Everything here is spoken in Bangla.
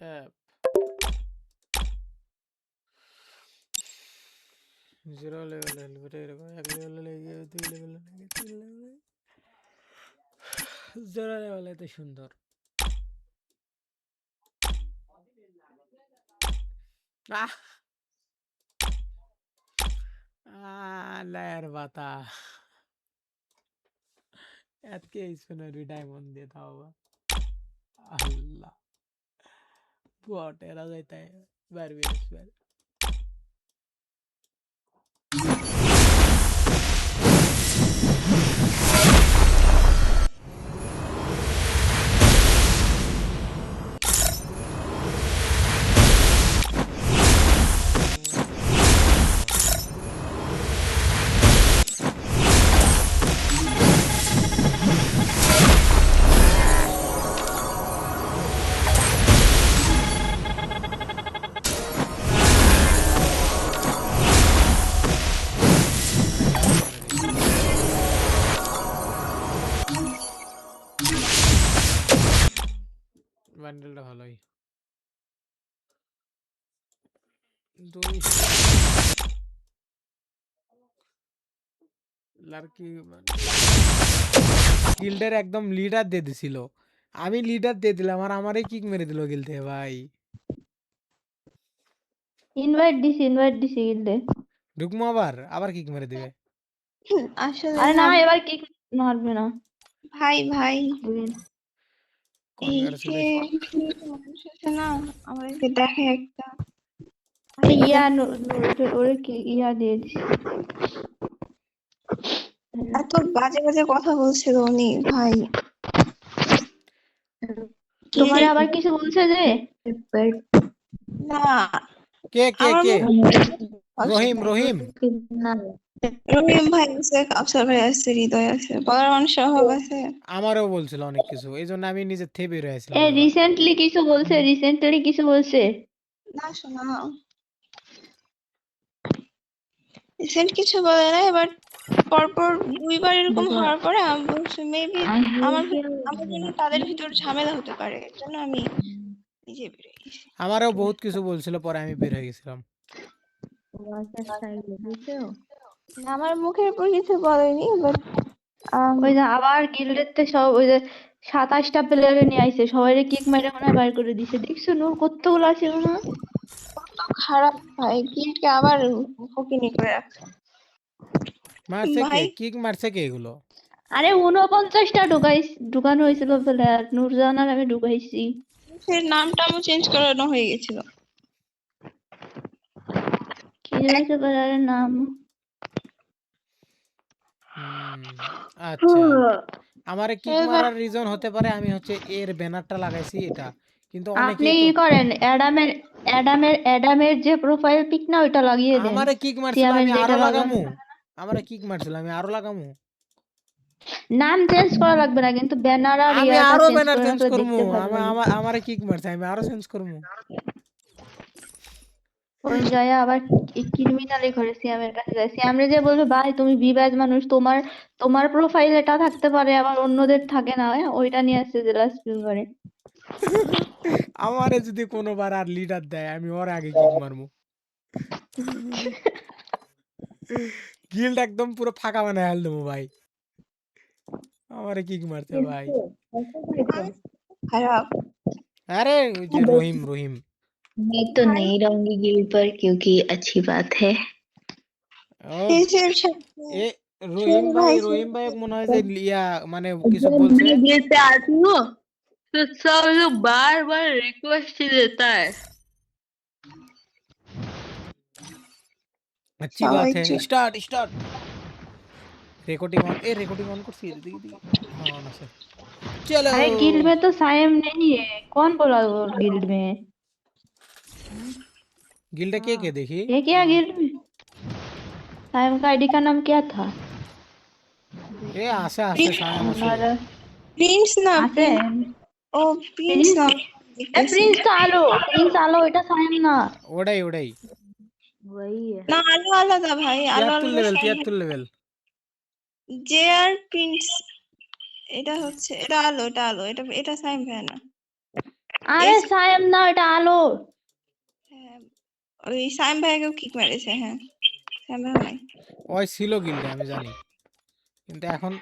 অ্যাপ 0 লেভেলে হেলমেটে এরকম 1 লেভেলে লেগে 2 লেভেলে লেগে 3 লেভেলে 0 লেভেলে এত সুন্দর। আহ লায়ার বাতা এতকে স্পিনারি ডায়মন্ড দিয়ে দাও আল্লাহ बहुत एरा जाता है बार बार বান্ডেলটা ভালোই দুই লড়কি গিল্ডের একদম লিডার দিয়ে দিছিল আমি লিডার দিয়ে দিলাম আর আমারই কিক মেরে দিল গিল্ড থেকে ভাই ইনভাইট দিছি গিল্ডে ঢুকমো আবার কিক মেরে দিবে আসলে আরে না না এবার কিক মারবে না ভাই এই যে কনগ্রাচুলেশন মানুষ আছে না আমাদেরকে দেখে একটা আরে ওরে কি ইয়া দিয়ে দিছি এত বাজে বাজে কথা বলছিল উনি ভাই তোমার আবার কিছু বলছে যে না কে কে আমার কে মুখে রহিম না রহিম ভাই আছে কাউসার ভাই আছে হৃদয় আছে বলার মানুষের অভাব আছে আমারও বলছিল অনেক কিছু এই জন্য আমি নিজে থেকে বের হয়েছিলাম এ রিসেন্টলি কিছু বলছে না শোনা রিসেন্ট কিছু বলে না এবার পরপর দুইবার এরকম হওয়ার পরে আমি বলছি মেবি আমার জন্য তাদের ভিতর ঝামেলা হতে পারে এর জন্য আমি নিজে বেরিয়ে গেছি আমারও বহুত কিছু বলছিল পরে আমি বের হয়ে গেছিলাম আমার মুখের উপর কিছু বলেনি বাট ওই যে আবার গিল্ডেতে সব ওই যে 27টা প্লেয়ারে নিয়ে আইছে সবাই কিক মাইরা মনে হয় বাইর করে দিছে দেখছো নূর কতগুলো আছে না কত খারাপ ভাই গিল্ডকে আবার ফকিনি করে রাখছে মারছে কে ভাই কিক মারছে কে এগুলো আরে 49টা ঢুকানো হয়েছিল প্লেয়ার নূরজাহান আর আমি ঢুকাইছি সে নামটাও চেঞ্জ করানো হয়ে গেছিল কি হয়েছে প্লেয়ারের নাম আচ্ছা আমারে কিক মারার রিজন হতে পারে আমি হচ্ছে এর ব্যানারটা লাগাইছি এটা কিন্তু আপনি অনেকেই তো কি করেন অ্যাডামের যে প্রোফাইল পিক না ওইটা লাগিয়ে দেন আমারে কিক মারছিল আমি আরো লাগামু আমারে কিক মারছিল আমি আরো লাগামু নাম চেঞ্জ করা লাগবে না কিন্তু ব্যানার আর আমি ইয়াটা আরো চেঞ্জ ব্যানার করে চেঞ্জ রাখলে করমু দেখতে ভালো লাগে আমারে কিক মারছে আমি আরো চেঞ্জ করমু ওই যায় আবার ক্রিমিনালি করে সিয়ামের কাছে যায় সিয়ামরে যে বলবে ভাই তুমি বিবাজ মানুষ তোমার প্রোফাইল এটা থাকতে পারে আবার অন্যদের থাকে না ওইটা নিয়ে আসছে জেলা স্পিন করে আমারে যদি কোনোবার আর লিডার দেয় আমি ওর আগে কিক মারমু গিল্ড একদম পুরো ফাঁকা বানায় হেল দেবো ভাই আমারে কিক মারছে ভাই খারাপ अरे ये रोहिम मैं तो नहीं रहूंगी गिल्ड पर क्योंकि अच्छी बात है ए रोहिम भाई মনে হয় যে লিয়া মানে কিছু जब বলছে मैं गिल्ड पे आती हूँ तो सब लोग बार बार रिक्वेस्ट देता है अच्छी बात है स्टार्ट रिकॉर्डिंग ऑन कर सी दी हां ना सर चलो अरे गिल्ड में तो साइम नहीं है कौन बोला वो गिल्ड में गिल्ड के देखी ये क्या गिल्ड में साइम का आईडी का नाम क्या था ए आशा साइम हमारा প্রিন্স না আছে ও প্রিন্স না প্রিন্স আলো এটা সাইম না ওড়াই वही है না আলো আলাদা ভাই আলো 73 লেভেল জে আর প্রিন্স এটা হচ্ছে এটা আলো এটা সাইম ভাই না আরে সায়েম না, এটা আলো। হ্যাঁ, ওই সায়েম ভাইয়াকেও কিক মেরেছে। হ্যাঁ, সায়েম ভাইয়া নাই। ওই ছিল গিল্ডে আমি জানি, কিন্তু এখন